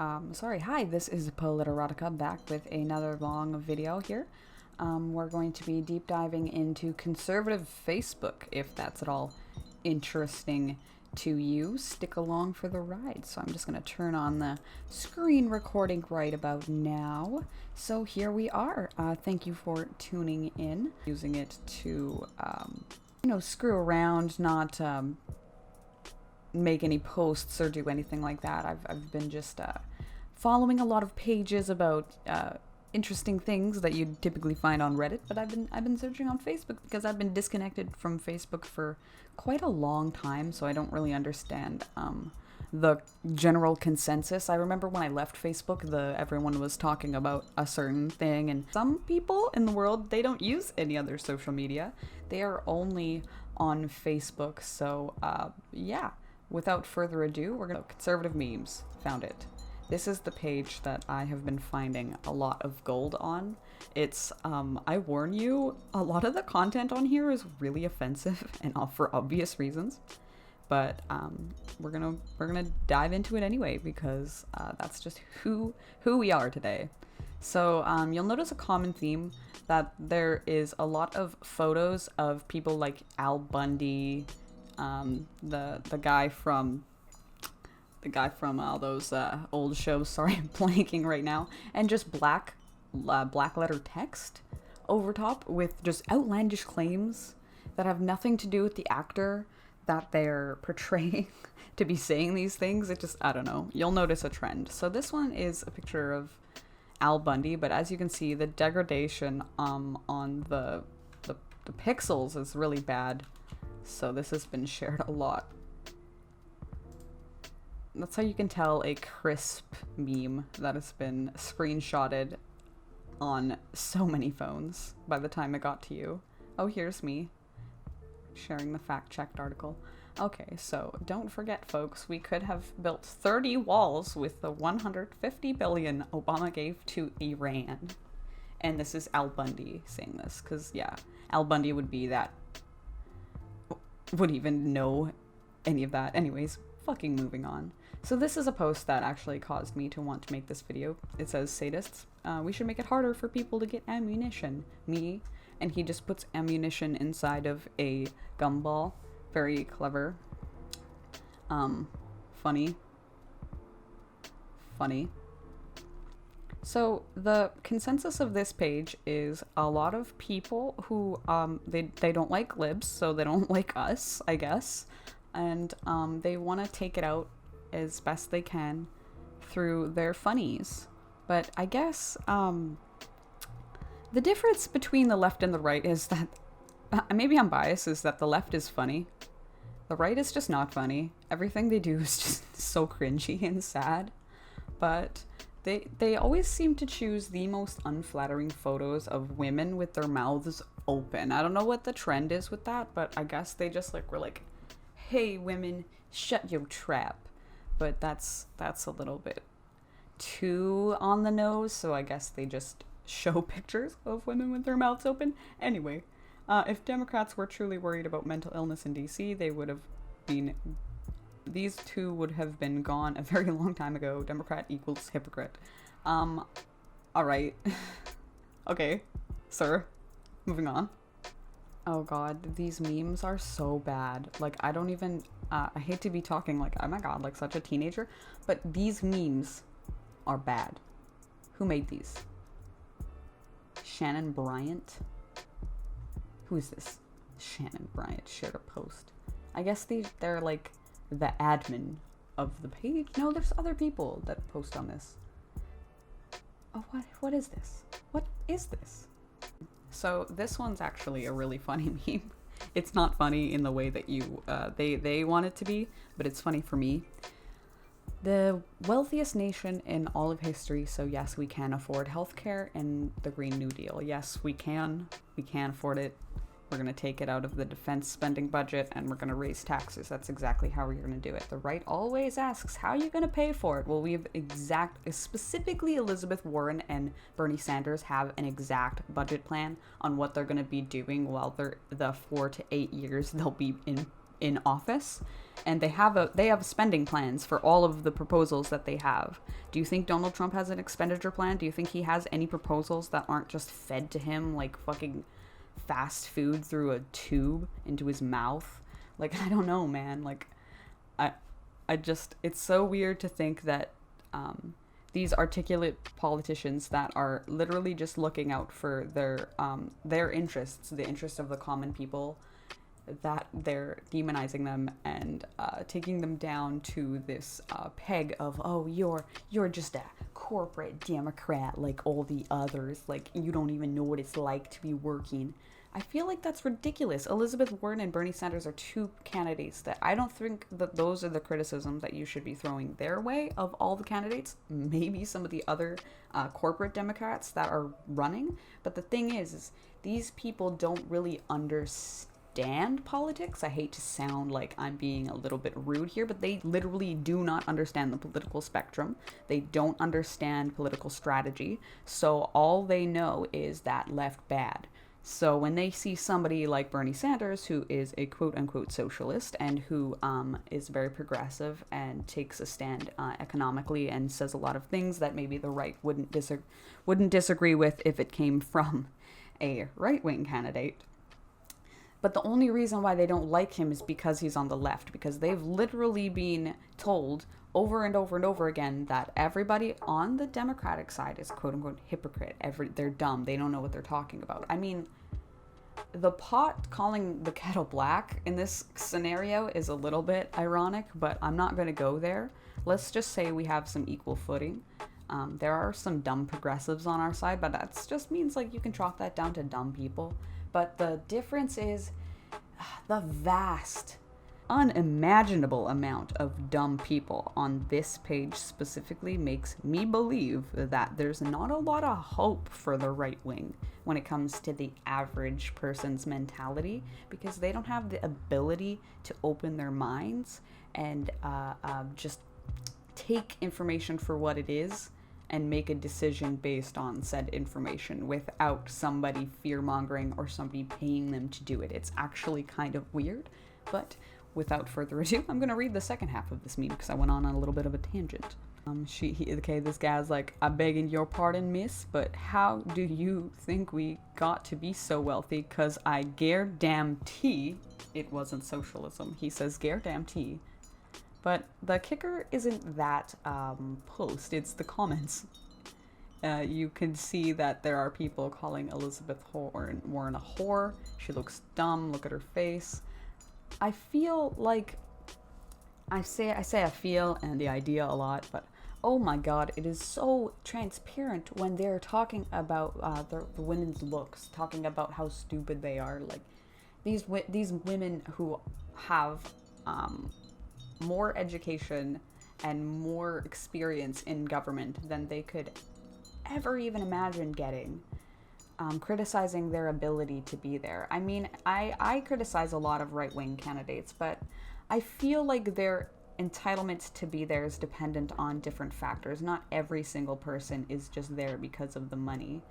Hi, this is Politerotica back with another long video here. We're going to be deep diving into conservative Facebook, if that's at all interesting to you. Stick along for the ride. So I'm just going to turn on the screen recording right about now. So here we are. Thank you for tuning in. Using it to, screw around, not make any posts or do anything like that. I've been just following a lot of pages about interesting things that you'd typically find on Reddit, but I've been searching on Facebook because I've been disconnected from Facebook for quite a long time, so I don't really understand the general consensus. I remember when I left Facebook, everyone was talking about a certain thing, and some people in the world, they don't use any other social media. They are only on Facebook, so yeah. Without further ado, we're gonna conservative memes. Found it. This is the page that I have been finding a lot of gold on. It's I warn you, a lot of the content on here is really offensive and for obvious reasons. But we're gonna dive into it anyway because that's just who we are today. So you'll notice a common theme that there is a lot of photos of people like Al Bundy, the guy from all those old shows. Sorry, I'm blanking right now. And just black letter text over top with just outlandish claims that have nothing to do with the actor that they're portraying to be saying these things. It just, I don't know. You'll notice a trend. So this one is a picture of Al Bundy, but as you can see, the degradation on the pixels is really bad. So this has been shared a lot. That's how you can tell a crisp meme that has been screenshotted on so many phones by the time it got to you. Oh, here's me sharing the fact-checked article. Okay, so don't forget, folks, we could have built 30 walls with the 150 billion Obama gave to Iran. And this is Al Bundy saying this, because, yeah, Al Bundy would even know any of that. Anyways, fucking moving on. So this is a post that actually caused me to want to make this video. It says, sadists, we should make it harder for people to get ammunition. Me. And he just puts ammunition inside of a gumball. Very clever. Funny. So the consensus of this page is a lot of people who they don't like libs, so they don't like us, I guess, and they want to take it out as best they can through their funnies. But I guess the difference between the left and the right is that maybe I'm biased, is that the left is funny. The right is just not funny. Everything they do is just so cringy and sad. But they always seem to choose the most unflattering photos of women with their mouths open. I don't know what the trend is with that, but I guess they just were like, hey women, shut your trap. But that's a little bit too on the nose, so I guess they just show pictures of women with their mouths open. Anyway, if Democrats were truly worried about mental illness in DC, these two would have been gone a very long time ago. Democrat equals hypocrite. Alright. Okay, sir. Moving on. Oh god, these memes are so bad. Like, I don't even, I hate to be talking like, oh my god, like such a teenager, but these memes are bad. Who made these? Shannon Bryant? Who is this? Shannon Bryant shared a post. I guess they're like the admin of the page. No, there's other people that post on this. Oh, what is this? What is this? So this one's actually a really funny meme. It's not funny in the way that they want it to be, but it's funny for me. The wealthiest nation in all of history, so yes, we can afford healthcare and the Green New Deal. Yes, we can afford it. We're going to take it out of the defense spending budget and we're going to raise taxes. That's exactly how we're going to do it. The right always asks, how are you going to pay for it? Well, we have specifically Elizabeth Warren and Bernie Sanders have an exact budget plan on what they're going to be doing while the 4 to 8 years they'll be in office, and they have spending plans for all of the proposals that they have. Do you think Donald Trump has an expenditure plan? Do you think he has any proposals that aren't just fed to him like fucking fast food through a tube into his mouth? Like, I don't know, man. Like, I just, it's so weird to think that these articulate politicians that are literally just looking out for their interests, the interests of the common people, that they're demonizing them and taking them down to this peg of, oh, you're just a corporate Democrat like all the others, like you don't even know what it's like to be working. I feel like that's ridiculous. Elizabeth Warren and Bernie Sanders are two candidates that I don't think that those are the criticisms that you should be throwing their way of all the candidates. Maybe some of the other corporate Democrats that are running. But the thing is these people don't really understand politics. I hate to sound like I'm being a little bit rude here, but they literally do not understand the political spectrum. They don't understand political strategy. So all they know is that left bad. So when they see somebody like Bernie Sanders, who is a quote-unquote socialist and who is very progressive and takes a stand economically and says a lot of things that maybe the right wouldn't disagree with if it came from a right-wing candidate. But the only reason why they don't like him is because he's on the left, because they've literally been told over and over and over again that everybody on the Democratic side is quote-unquote hypocrite. They're dumb. They don't know what they're talking about. I mean, the pot calling the kettle black in this scenario is a little bit ironic, but I'm not going to go there. Let's just say we have some equal footing. There are some dumb progressives on our side, but that just means like you can chalk that down to dumb people. But the difference is the vast, unimaginable amount of dumb people on this page specifically makes me believe that there's not a lot of hope for the right wing when it comes to the average person's mentality, because they don't have the ability to open their minds and just take information for what it is and make a decision based on said information without somebody fear-mongering or somebody paying them to do it. It's actually kind of weird, but without further ado, I'm going to read the second half of this meme because I went on a little bit of a tangent. This guy's like, I'm begging your pardon, miss, but how do you think we got to be so wealthy? Cause I guarantee it wasn't socialism. He says guarantee. But the kicker isn't that post, it's the comments. You can see that there are people calling Elizabeth Warren a whore. She looks dumb, look at her face. I feel like, I say I feel and the idea a lot, but oh my god, it is so transparent when they're talking about the women's looks, talking about how stupid they are. Like, these women who have more education and more experience in government than they could ever even imagine getting, criticizing their ability to be there. I mean, I criticize a lot of right-wing candidates, but I feel like their entitlement to be there is dependent on different factors. Not every single person is just there because of the money.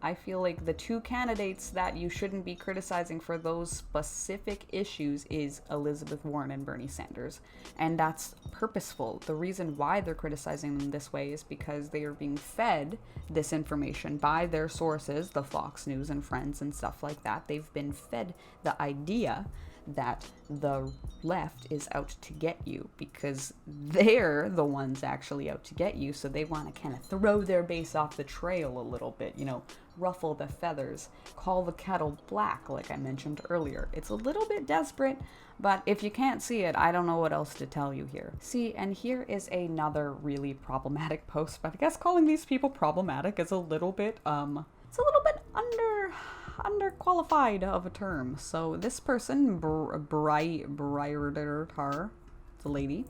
I feel like the two candidates that you shouldn't be criticizing for those specific issues is Elizabeth Warren and Bernie Sanders. And that's purposeful. The reason why they're criticizing them this way is because they are being fed this information by their sources, the Fox News and Friends and stuff like that. They've been fed the idea that the left is out to get you because they're the ones actually out to get you. So they want to kind of throw their base off the trail a little bit, you know, ruffle the feathers, call the kettle black, like I mentioned earlier. It's a little bit desperate, but if you can't see it, I don't know what else to tell you here. See, and here is another really problematic post, but I guess calling these people problematic is a little bit, it's a little bit underqualified of a term. So this person, Breyer, it's a lady.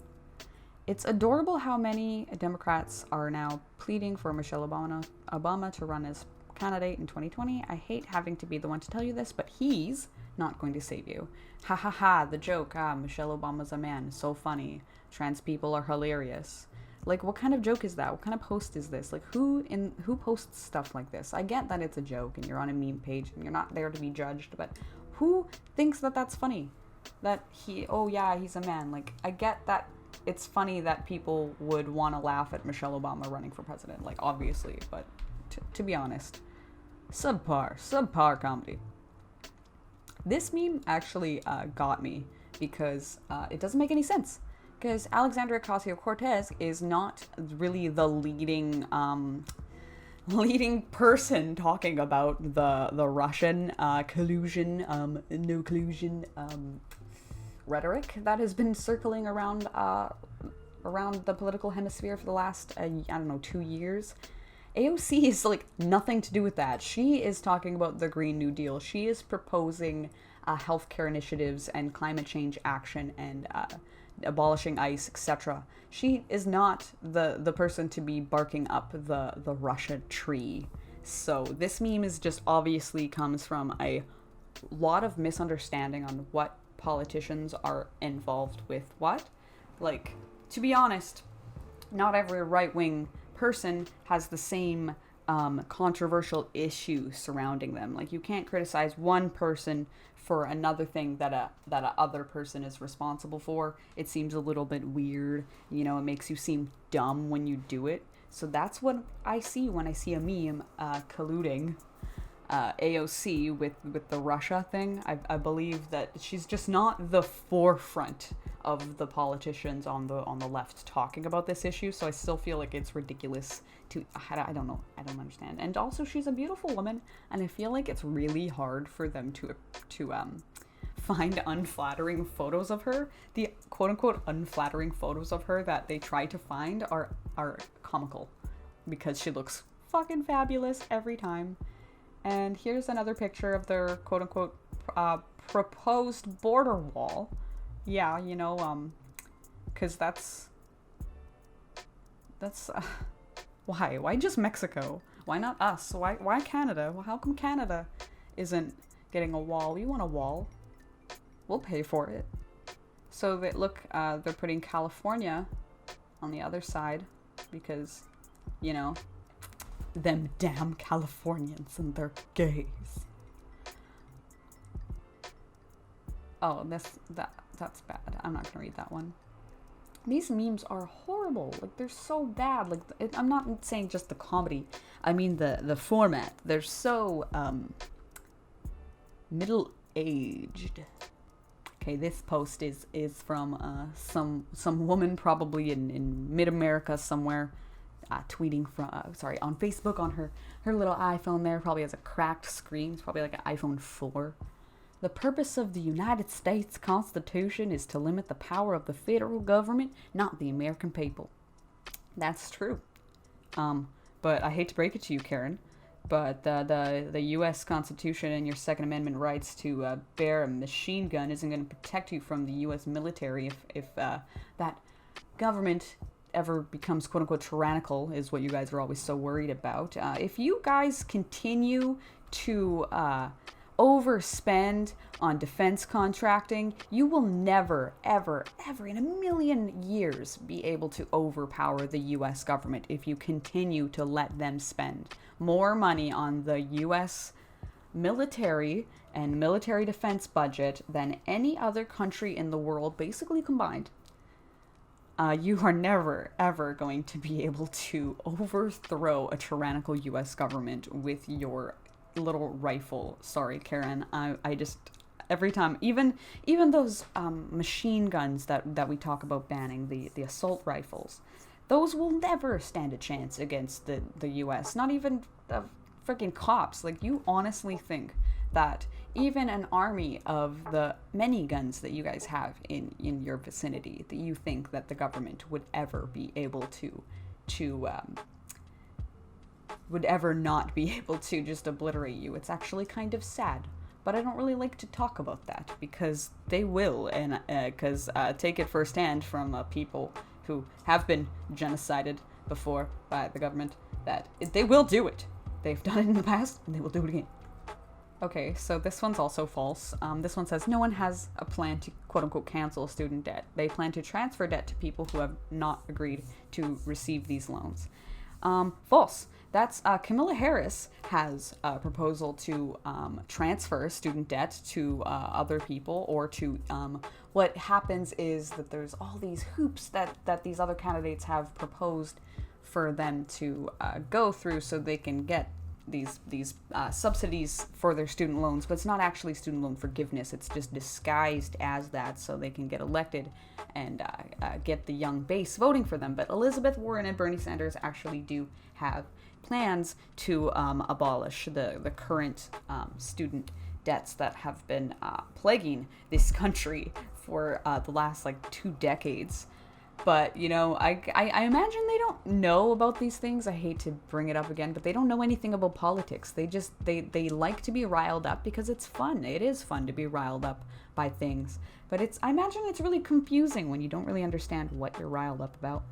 It's adorable how many Democrats are now pleading for Michelle Obama to run as candidate in 2020. I hate having to be the one to tell you this, but he's not going to save you. Ha ha ha, the joke. Michelle Obama's a man. So funny. Trans people are hilarious. Like, what kind of joke is that? What kind of post is this? Like, who posts stuff like this? I get that it's a joke and you're on a meme page and you're not there to be judged, but who thinks that that's funny? that he's a man. Like, I get that it's funny that people would want to laugh at Michelle Obama running for president, like, obviously, but to be honest, subpar comedy. This meme actually got me because it doesn't make any sense. Because Alexandra OcasioCortez is not really the leading person talking about the Russian collusion, no collusion rhetoric that has been circling around the political hemisphere for the last 2 years. AOC is like nothing to do with that. She is talking about the Green New Deal. She is proposing healthcare initiatives and climate change action and abolishing ICE, etc. She is not the person to be barking up the Russia tree. So this meme is just obviously comes from a lot of misunderstanding on what politicians are involved with what. Like, to be honest, not every right-wing person has the same controversial issue surrounding them. Like, you can't criticize one person for another thing that a other person is responsible for. It seems a little bit weird. You know, it makes you seem dumb when you do it. So that's what I see when I see a meme colluding AOC with the Russia thing. I believe that she's just not the forefront of the politicians on the left talking about this issue. So I still feel like it's ridiculous to, I don't know, I don't understand. And also, she's a beautiful woman, and I feel like it's really hard for them to find unflattering photos of her. The quote unquote unflattering photos of her that they try to find are comical because she looks fucking fabulous every time. And here's another picture of their quote unquote proposed border wall. Yeah, you know, because that's why just Mexico? Why not us? Why Canada? Well, how come Canada isn't getting a wall? We want a wall. We'll pay for it. So they look, they're putting California on the other side because, you know, them damn Californians and their gays. Oh, that's bad. I'm not gonna read that one. These memes are horrible. Like, they're so bad. Like, I'm not saying just the comedy. I mean the format. They're so middle-aged. Okay, this post is from some woman probably in mid-America somewhere, tweeting from on Facebook on her little iPhone there. Probably has a cracked screen. It's probably like an iPhone 4. The purpose of the United States Constitution is to limit the power of the federal government, not the American people. That's true. But I hate to break it to you, Karen, but the U.S. Constitution and your Second Amendment rights to bear a machine gun isn't going to protect you from the U.S. military if that government ever becomes quote-unquote tyrannical, is what you guys are always so worried about. If you guys continue to overspend on defense contracting, you will never, ever, ever in a million years be able to overpower the U.S. government if you continue to let them spend more money on the U.S. military and military defense budget than any other country in the world, basically combined. You are never, ever going to be able to overthrow a tyrannical U.S. government with your little rifle. Sorry, Karen. I just, every time, even those machine guns that we talk about banning, the assault rifles, those will never stand a chance against the U.S. Not even the freaking cops. Like, you honestly think that even an army of the many guns that you guys have in your vicinity, that you think that the government would ever be able to would ever not be able to just obliterate you? It's actually kind of sad. But I don't really like to talk about that because they will, and because take it firsthand from people who have been genocided before by the government, that they will do it. They've done it in the past, and they will do it again. Okay, so this one's also false. This one says, no one has a plan to quote-unquote cancel student debt. They plan to transfer debt to people who have not agreed to receive these loans. False. That's Camilla Harris has a proposal to transfer student debt to other people, or to what happens is that there's all these hoops that these other candidates have proposed for them to go through so they can get these subsidies for their student loans, but it's not actually student loan forgiveness. It's just disguised as that so they can get elected and get the young base voting for them. But Elizabeth Warren and Bernie Sanders actually do have plans to abolish the current student debts that have been plaguing this country for the last like 2 decades. But, you know, I imagine they don't know about these things. I hate to bring it up again, but they don't know anything about politics. They like to be riled up because it's fun. It is fun to be riled up by things. But I imagine it's really confusing when you don't really understand what you're riled up about.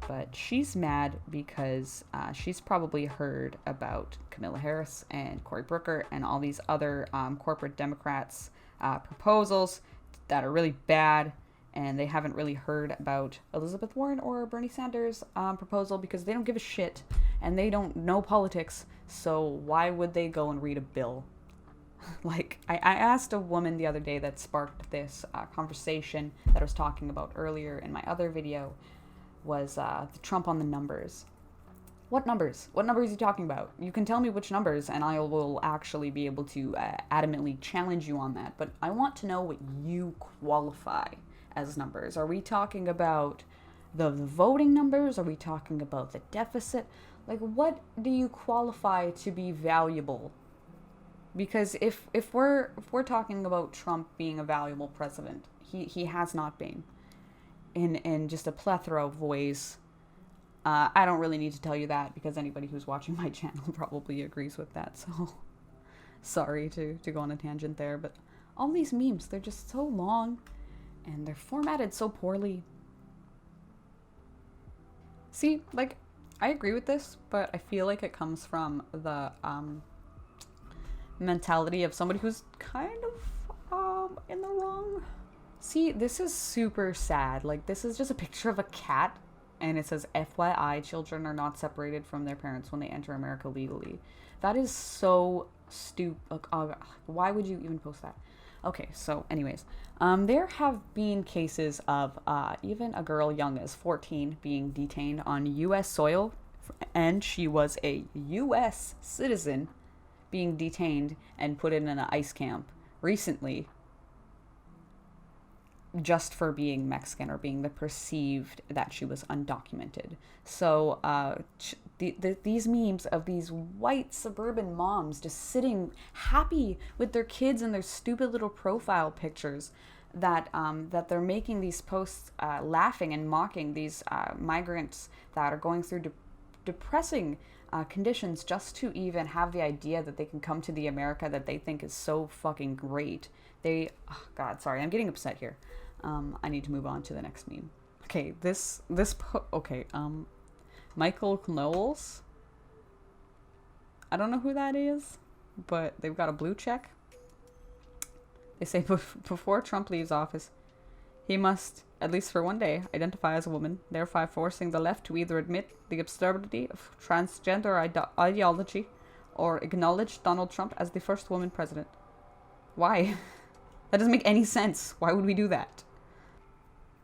But she's mad because she's probably heard about Camilla Harris and Cory Booker and all these other corporate Democrats' proposals that are really bad. And they haven't really heard about Elizabeth Warren or Bernie Sanders' proposal because they don't give a shit and they don't know politics. So why would they go and read a bill? Like, I asked a woman the other day that sparked this conversation that I was talking about earlier in my other video, was the Trump on the numbers. What numbers? What numbers are you talking about? You can tell me which numbers and I will actually be able to adamantly challenge you on that. But I want to know what you qualify as numbers. Are we talking about the voting numbers? Are we talking about the deficit? Like, what do you qualify to be valuable? Because if we're talking about Trump being a valuable president, he has not been in just a plethora of ways. I don't really need to tell you that because anybody who's watching my channel probably agrees with that. So sorry to go on a tangent there, but all these memes, they're just so long. And they're formatted so poorly. See, like, I agree with this, but I feel like it comes from the mentality of somebody who's kind of in the wrong. See, this is super sad. Like, this is just a picture of a cat, and it says, FYI, children are not separated from their parents when they enter America legally. That is so stupid. Why would you even post that? Okay, so anyways, there have been cases of even a girl young as 14 being detained on U.S. soil, and she was a U.S. citizen being detained and put in an ice camp recently just for being Mexican or being the perceived that she was undocumented. So these memes of these white suburban moms just sitting happy with their kids and their stupid little profile pictures, that they're making these posts laughing and mocking these migrants that are going through depressing conditions just to even have the idea that they can come to the America that they think is so fucking great. God, sorry, I'm getting upset here. I need to move on to the next meme. Okay, Michael Knowles. I don't know who that is, but they've got a blue check. They say before Trump leaves office, he must, at least for one day, identify as a woman, thereby forcing the left to either admit the absurdity of transgender ideology or acknowledge Donald Trump as the first woman president. Why? That doesn't make any sense. Why would we do that?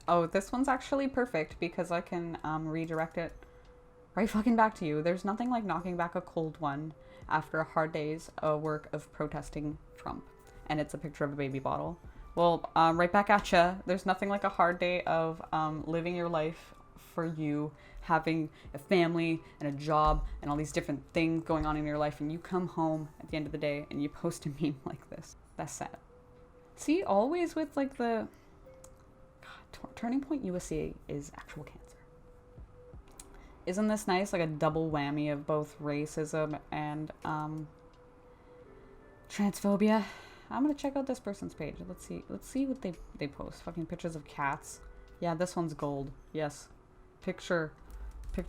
Oh, this one's actually perfect because I can redirect it right fucking back to you. There's nothing like knocking back a cold one after a hard day's work of protesting Trump. And it's a picture of a baby bottle. Well, right back at ya. There's nothing like a hard day of living your life for you, having a family and a job and all these different things going on in your life, and you come home at the end of the day and you post a meme like this. That's sad. See, always with like the Turning Point USA is actual cancer. Isn't this nice? Like a double whammy of both racism and transphobia. I'm gonna check out this person's page. Let's see what they post. Fucking pictures of cats. Yeah, this one's gold. Yes. Picture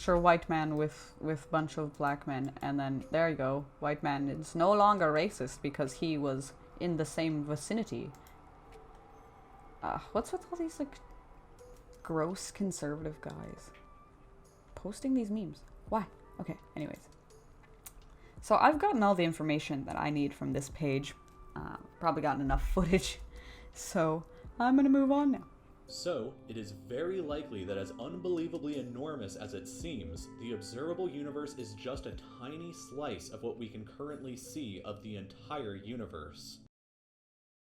white man with bunch of black men, and then there you go. White man is no longer racist because he was in the same vicinity. What's with all these like gross conservative guys posting these memes? Why? Okay, anyways. So I've gotten all the information that I need from this page. Probably gotten enough footage. So I'm gonna move on now. So, it is very likely that as unbelievably enormous as it seems, the observable universe is just a tiny slice of what we can currently see of the entire universe.